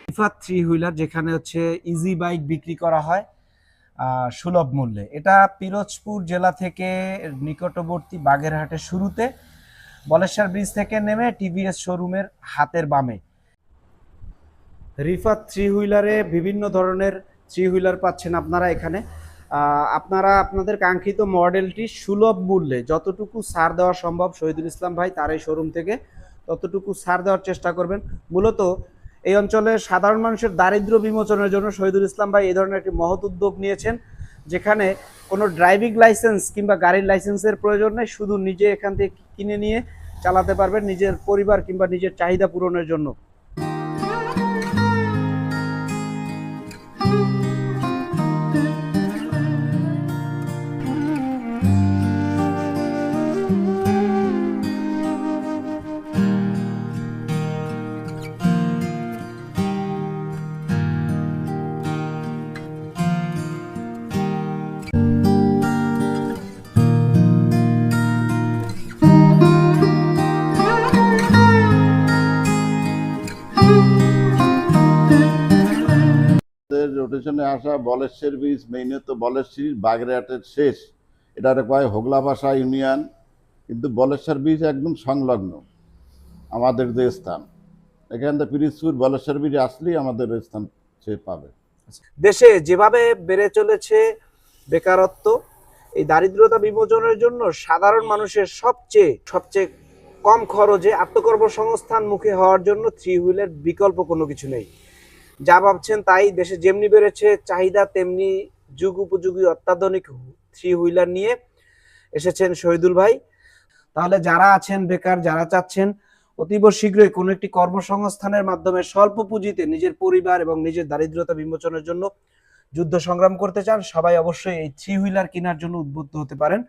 Rifat three wheeler, যেখানে হচ্ছে easy bike বিক্রি করা হয় সুলভ মূল্যে। এটা পিরোজপুর জেলা থেকে নিকটবর্তী বাগেরহাটের শুরুতে বলেশ্বর ব্রিজ থেকে নেমে টিভিএস শোরুমের হাতের বামে। রিফাত থ্রি হুইলারে বিভিন্ন ধরনের থ্রি হুইলার পাচ্ছেন আপনারা এখানে। আপনারা আপনাদের কাঙ্ক্ষিত মডেলটি সুলভ মূল্যে যতটুকু ছাড় দেওয়া সম্ভব শহীদুল ইসলাম ভাই তার এই শোরুম থেকে ততটুকু ছাড় দেওয়ার চেষ্টা করবেন। মূলত এই অঞ্চলে সাধারণ মানুষের দারিদ্র্য বিমোচনের জন্য শহীদুল ইসলাম ভাই এই ধরনের একটি মহৎ উদ্যোগ নিয়েছেন, যেখানে কোনো ড্রাইভিং লাইসেন্স কিংবা গাড়ির লাইসেন্সের প্রয়োজন নেই, শুধু নিজে এখান থেকে কিনে নিয়ে চালাতে পারবেন নিজের পরিবার কিংবা নিজের চাহিদা পূরণের জন্য। রোটেশনে আসা বলেশ্বর ব্রিজ মেইনত বলেশ্বরীর বাগেরহাটের শেষ, এটা কয় হোগলা ভাষা ইউনিয়ন, কিন্তু বলেশ্বর ব্রিজ একদম সংলগ্ন আমাদের যে স্থান। এখান থেকে পিরিজপুর বলেশ্বর ব্রিজ আসলেই আমাদের স্থান সে পাবে। দেশে যেভাবে বেড়ে চলেছে বেকারত্ব, এই দারিদ্রতা বিমোচনের জন্য সাধারণ মানুষের সবচেয়ে কম খরচে আত্মকর্মসংস্থান মুখে হওয়ার জন্য থ্রি হুইলের বিকল্প কোনো কিছু নেই। যা ভাবছেন তাই, দেশে যেমনি বেড়েছে চাহিদা তেমনি যুগ উপযোগী অত্যাধুনিক থ্রি হুইলার নিয়ে এসেছেন শহীদুল ভাই। তাহলে যারা আছেন বেকার, যারা চাচ্ছেন অতীব শীঘ্রই কোনো একটি কর্মসংস্থানের মাধ্যমে স্বল্প পুঁজিতে নিজের পরিবার এবং নিজের দারিদ্রতা বিমোচনের জন্য যুদ্ধ সংগ্রাম করতে চান, সবাই অবশ্যই এই থ্রি হুইলার কেনার জন্য উদ্বুদ্ধ হতে পারেন।